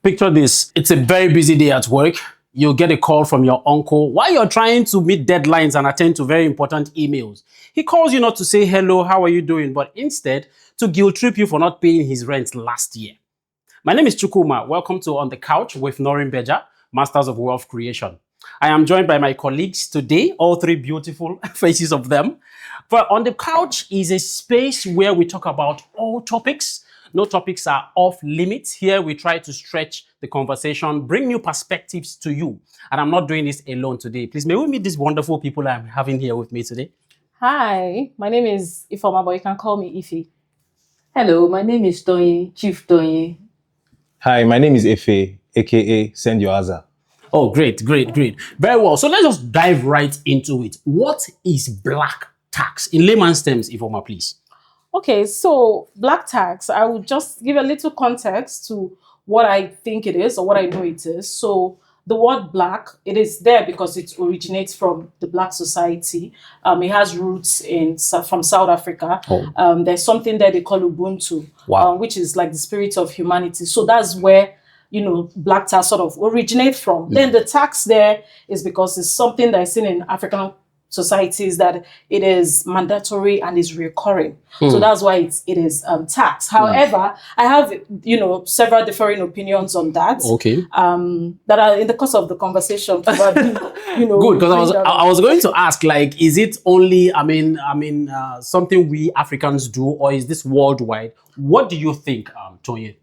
Picture this. It's a very busy day at work. You'll get a call from your uncle while you're trying to meet deadlines and attend to very important emails. He calls you not to say hello, how are you doing, but instead to guilt trip you for not paying his rent last year. My name is Chukuma. Welcome to On the Couch with Norrenberger, Masters of Wealth Creation. I am joined by my colleagues today, all three beautiful faces of them. But On the Couch is a space where we talk about all topics. No topics are off limits. Here we try to stretch the conversation, bring new perspectives to you. And I'm not doing this alone today. Please, may we meet these wonderful people I'm having here with me today? Hi, my name is Ifoma, but you can call me Ife. Hello, my name is Tony, Chief Tony. Hi, my name is Efe, aka Send Your Aza. Oh, great. Very well. So let's just dive right into it. What is black tax? In layman's terms, Ifoma, please. Okay, so black tax, I will just give a little context to what I think it is or what I know it is. So the word black, it is there because it originates from the black society. It has roots from South Africa. Oh. There's something there they call Ubuntu, Wow. which is like the spirit of humanity. So that's where, black tax sort of originates from. Then the tax there is because it's something that is seen in African societies that it is mandatory and is recurring. So that's why it is tax. However, I have several differing opinions on that. Okay. That are in the course of the conversation. Probably, Good, because I was going to ask, like, is it only something we Africans do, or is this worldwide? What do you think, Tony?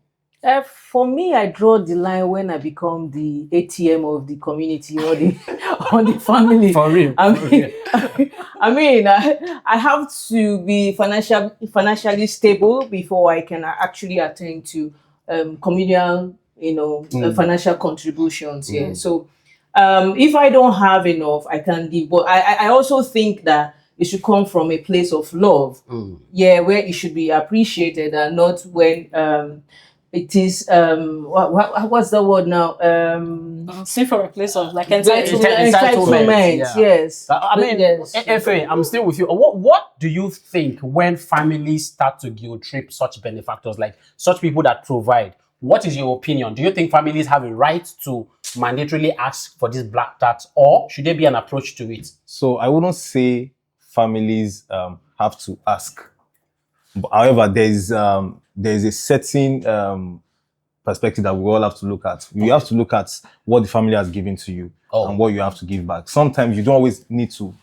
For me, I draw the line when I become the ATM of the community or the family. For real. I have to be financially stable before I can actually attend to communal, financial contributions. Yeah. So if I don't have enough, I can give. But I also think that it should come from a place of love. Yeah, where it should be appreciated and not when it is what's the word now? See from a place of like entitlement. Yeah. Yes. Yes. Efe, I'm still with you. What do you think when families start to guilt trip such benefactors, like such people that provide? What is your opinion? Do you think families have a right to mandatorily ask for this black tax, or should there be an approach to it? So I wouldn't say families have to ask. However, there's a certain perspective that we all have to look at. You have to look at what the family has given to you and what you have to give back. Sometimes you don't always need to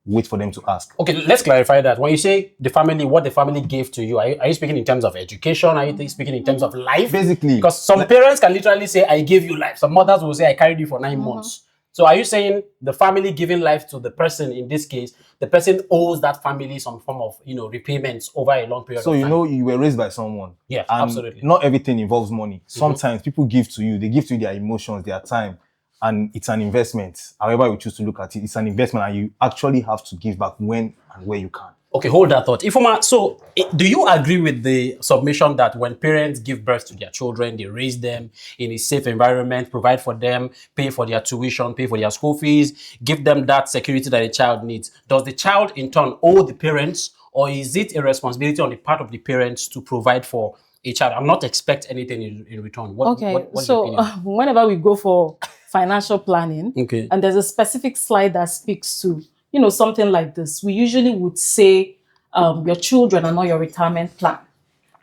wait for them to ask. Okay, let's clarify that. When you say the family, what the family gave to you, are you speaking in terms of education? Are you speaking in terms of life? Basically. Because some parents can literally say, I gave you life. Some mothers will say, I carried you for 9 months. So are you saying the family giving life to the person, in this case, the person owes that family some form of, repayments over a long period of time? So, you were raised by someone. Yeah, and absolutely. Not everything involves money. Sometimes people give to you, they give to you their emotions, their time, and it's an investment. However you choose to look at it, it's an investment and you actually have to give back when and where you can. Okay, hold that thought. Ifoma, so do you agree with the submission that when parents give birth to their children, they raise them in a safe environment, provide for them, pay for their tuition, pay for their school fees, give them that security that a child needs? Does the child in turn owe the parents, or is it a responsibility on the part of the parents to provide for a child and not expect anything in return? What's your opinion? Whenever we go for financial planning, and there's a specific slide that speaks to something like this, we usually would say your children are not your retirement plan.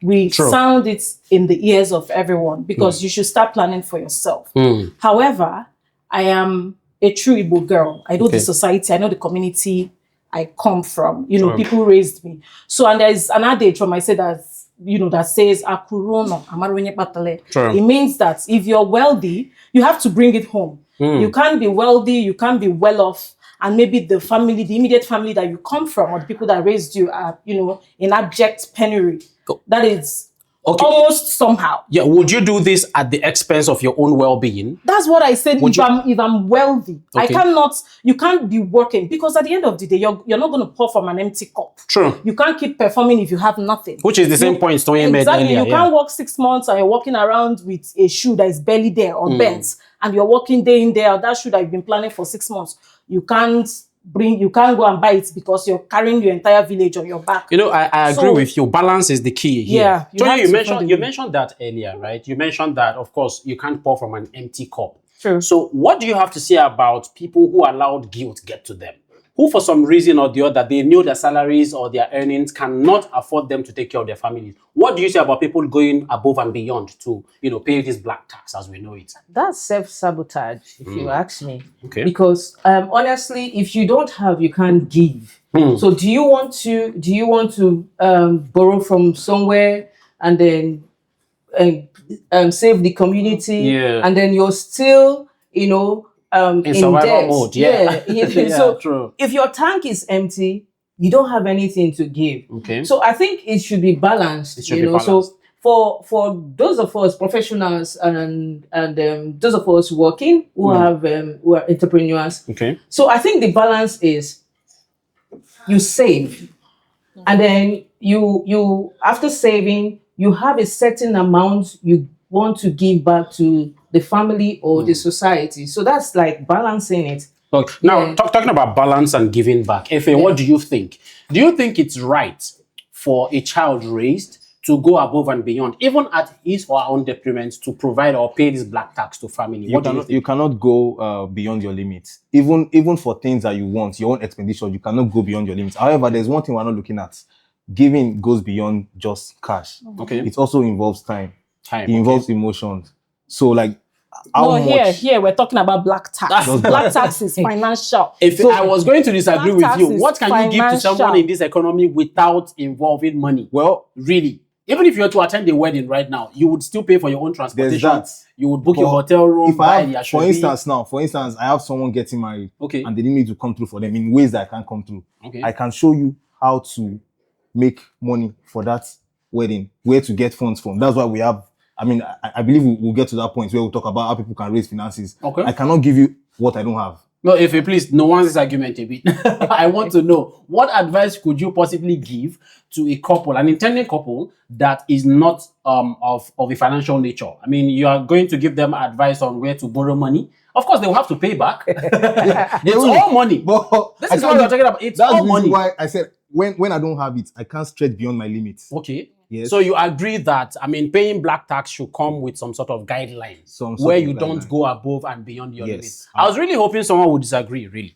We sound it in the ears of everyone because you should start planning for yourself. However, I am a true Igbo girl. I know the society, I know the community I come from. People raised me. So, and there's an adage from I say that that says "Akurono amaronye patale." It means that if you're wealthy, you have to bring it home. You can't be wealthy, you can't be well off, and maybe the immediate family that you come from, or the people that raised you are, in abject penury. That is almost somehow. Yeah, would you do this at the expense of your own well-being? That's what I said. If I'm wealthy, you can't be working, because at the end of the day, you're not going to pour from an empty cup. True. You can't keep performing if you have nothing. Which is the same point Tony made earlier. You can't work 6 months and you're walking around with a shoe that is barely there or bent, and you're walking day in, day out. That shoe that you've been planning for 6 months, you can't you can't go and buy it because you're carrying your entire village on your back. You know, I agree with you. Balance is the key here. Yeah, you mentioned that earlier, right? You mentioned that, of course, you can't pour from an empty cup. True. So what do you have to say about people who allowed guilt get to them? Who, for some reason or the other, they knew their salaries or their earnings cannot afford them to take care of their families. What do you say about people going above and beyond to, pay this black tax as we know it? That's self-sabotage, if you ask me. Okay. Because honestly, if you don't have, you can't give. So do you want to borrow from somewhere and then save the community, and then you're still, in in survival debt. mode, yeah. So true. if your tank is empty, you don't have anything to give. Okay. So I think it should be balanced. It should be balanced. So for those of us professionals and those of us working who are entrepreneurs. Okay. So I think the balance is you save, and then you after saving you have a certain amount you want to give back to the family or the society. So that's like balancing it. Okay. Now, talking about balance and giving back, Efe, what do you think? Do you think it's right for a child raised to go above and beyond, even at his or her own detriment, to provide or pay this black tax to family? You cannot go beyond your limits. Even for things that you want, your own expenditure, you cannot go beyond your limits. However, there's one thing we're not looking at. Giving goes beyond just cash. Okay. It also involves time. It involves emotions. So like, here we're talking about black tax. Black tax is financial. I was going to disagree with you. What can you give to financial. someone in this economy without involving money? Well, really, even if you were to attend a wedding right now, you would still pay for your own transportation. There's that. You would book your hotel room. If for instance, I have someone getting married, and they need me to come through for them in ways that I can't come through. Okay. I can show you how to make money for that wedding, where to get funds from. That's why we have. I believe we'll get to that point where we'll talk about how people can raise finances. Okay. I cannot give you what I don't have. No, if you please, nuance this argument a bit. I want to know, what advice could you possibly give to a couple, an intending couple, that is not of a financial nature? I mean, you are going to give them advice on where to borrow money. Of course, they will have to pay back. It's all money. But this is what we're talking about. It's that's all money. Why I said when I don't have it, I can't stretch beyond my limits. Okay. Yes. So you agree that, paying black tax should come with some sort of guidelines where you don't go above and beyond your limits. I was really hoping someone would disagree, really.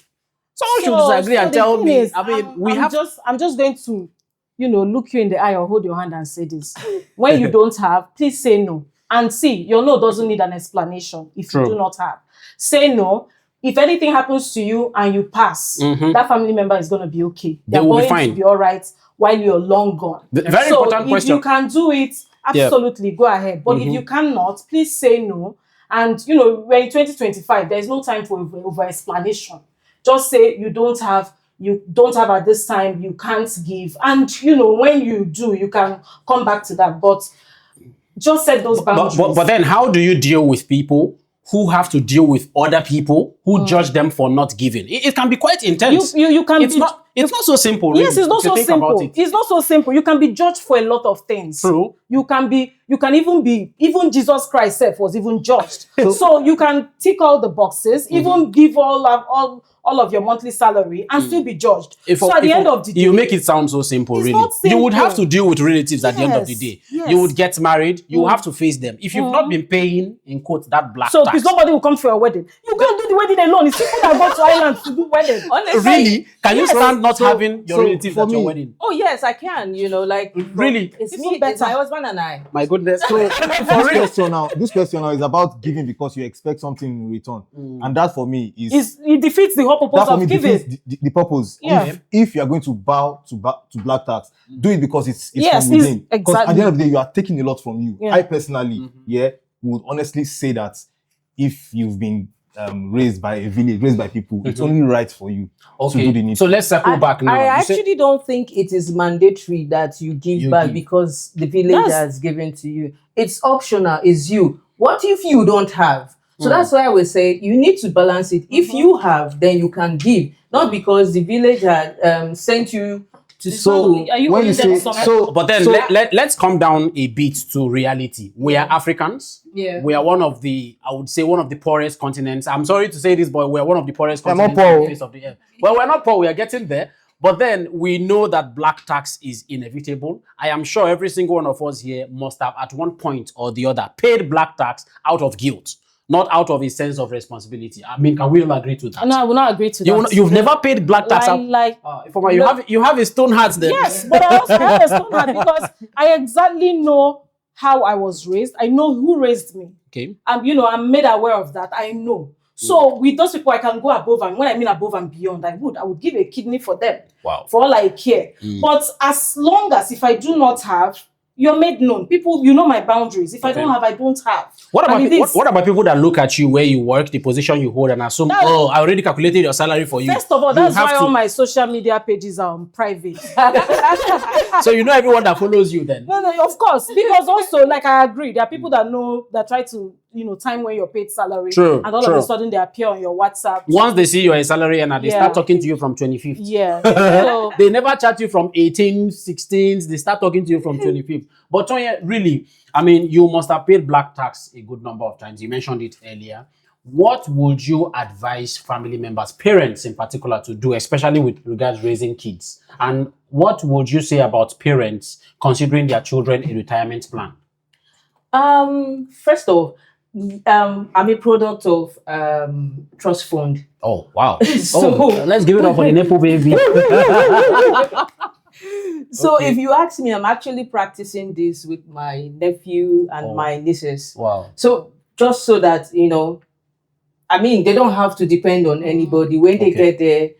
Someone should disagree and tell me. I'm just going to, look you in the eye or hold your hand and say this. When you don't have, please say no. And see, your no doesn't need an explanation if you do not have. Say no. If anything happens to you and you pass, that family member is going to be okay. They will be fine. To be all right while you're long gone. Very important question. If you can do it, absolutely go ahead. But if you cannot, please say no. And we're in 2025. There's no time for over explanation. Just say you don't have at this time, you can't give. And when you do, you can come back to that. But just set those boundaries. But then how do you deal with people who have to deal with other people who judge them for not giving? It can be quite intense. You can. It's not so simple. Really, yes, it's not so simple. It's not so simple. You can be judged for a lot of things. True. You can even Jesus Christ self was even judged. So you can tick all the boxes, even give all of your monthly salary and still be judged. So at the end of the day, you make it sound so simple, it's really. not simple. You would have to deal with relatives at the end of the day. Yes. You would get married. You will have to face them. If you've not been paying, in quote, that black so tax. because nobody will come for a wedding. You can't do the wedding alone. It's people that go to Ireland to do wedding. Honestly. Really? Can you stand not having your relatives at your wedding? Oh yes, I can. Really? It's me, it's my husband and I. My goodness. So this question now is about giving because you expect something in return, and that for me it defeats the whole purpose of giving. The purpose. Yeah. If you are going to bow to black tax, do it because it's from within. Because at the end of the day, you are taking a lot from you. Yeah. I personally, would honestly say that if you've been raised by a village, raised by people, it's only right for you to do the need. So let's circle back now. I actually don't think it is mandatory that you give back because the village has given to you. It's optional. It's you. What if you don't have? So that's why I would say you need to balance it. If you have, then you can give. Not because the village had sent you So are you when you say so, But then let's come down a bit to reality. We are Africans. Yeah. We are one of the, I would say, one of the poorest continents. I'm sorry to say this, but we are one of the poorest not continents on poor. the face of the earth. Well, we're not poor. We are getting there. But then we know that black tax is inevitable. I am sure every single one of us here must have at one point or the other paid black tax out of guilt, not out of a sense of responsibility. I mean, can we all agree to that? No, I will not agree to that. You've never paid black tax out? You have a stone heart then. Yes, but I also have a stone heart because I exactly know how I was raised. I know who raised me. Okay. I'm made aware of that. I know. So with those people, I can go above, and when I mean above and beyond, I would give a kidney for them. Wow. For all I care. But as long as if I do not have, you're made known. People, you know my boundaries. If I don't have, I don't have. What about people that look at you where you work, the position you hold, and assume, I already calculated your salary for you? First of all, that's why all my social media pages are private. So you know everyone that follows you then? No, of course. Because also, like I agree, there are people that know, that try to, time when you're paid salary. True, and all of a sudden they appear on your WhatsApp. Once they see you're a salary and they start talking to you from 25th. Yeah. So, they never chat you from 18th, 16th. They start talking to you from 25th. But Tonya, really, I mean, you must have paid black tax a good number of times. You mentioned it earlier. What would you advise family members, parents in particular, to do, especially with regards raising kids? And what would you say about parents considering their children a retirement plan? First off, I'm a product of trust fund. Oh, wow. So let's give it up for the Nepo baby. So if you ask me, I'm actually practicing this with my nephew and my nieces. Wow. So just so that, I mean, they don't have to depend on anybody. When they get there,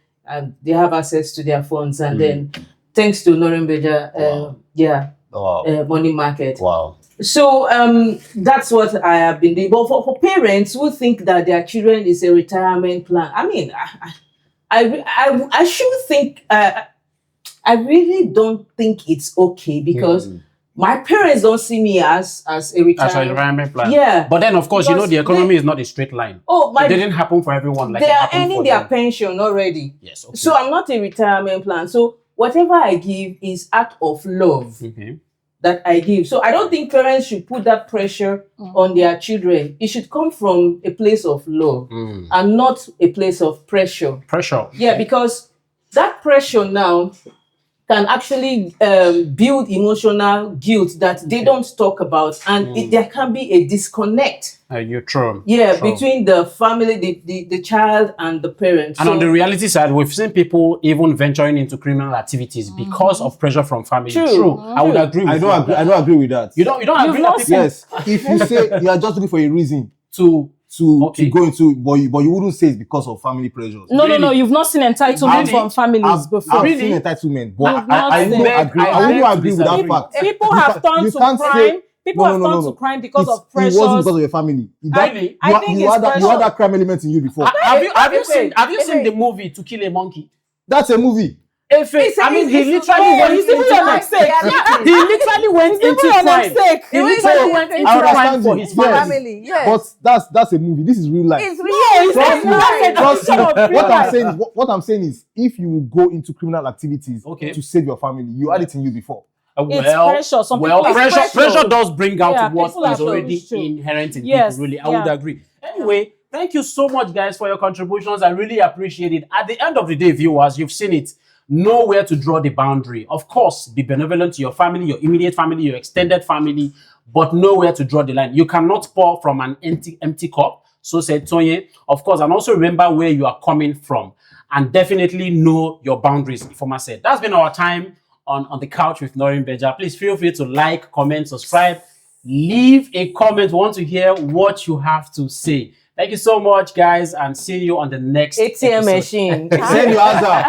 they have access to their funds. And then thanks to Norrenberger, money market. Wow. So that's what I have been doing. But for parents who think that their children is a retirement plan, I mean, I should think, I really don't think it's okay because my parents don't see me as a retirement plan. Yeah. But then, of course, the economy is not a straight line. It didn't happen for everyone. Like they are earning their pension already. Yes. Okay. So I'm not a retirement plan. So whatever I give is out of love. That I give. So I don't think parents should put that pressure on their children. It should come from a place of love and not a place of pressure. Yeah, because that pressure now can actually build emotional guilt that they don't talk about, and there can be a disconnect. You're true. Yeah, between the family, the child, and the parents. And on the reality side, we've seen people even venturing into criminal activities because of pressure from family. True. I would agree with you. I don't agree with that. You don't agree with that? Yes. If you say you are just looking for a reason to go into, but you wouldn't say it's because of family pressures. No. You've not seen entitlement from families before. I've seen entitlement, but I wouldn't agree with that fact. People have turned to crime. People have turned to crime because of pressures. It wasn't because of your family. I think you had that crime element in you before. Have you seen the movie To Kill a Monkey? That's a movie. He literally went into crime. He literally went into crime for his family. But that's a movie. This is real life. It's real. What I'm saying is, if you go into criminal activities to save your family, you had it in you before. Pressure. Pressure does bring out what is already inherent in people. Really, I would agree. Anyway, thank you so much, guys, for your contributions. I really appreciate it. At the end of the day, viewers, you've seen it. Know where to draw the boundary. Of course, be benevolent to your family, your immediate family, your extended family, but know where to draw the line. You cannot pour from an empty cup. So said Tonye. Of course, and also remember where you are coming from, and definitely know your boundaries. Ifoma said. That's been our time on the couch with Norrenberger. Please feel free to like, comment, subscribe, leave a comment. We want to hear what you have to say. Thank you so much, guys, and see you on the next ATM machine. Send your answer.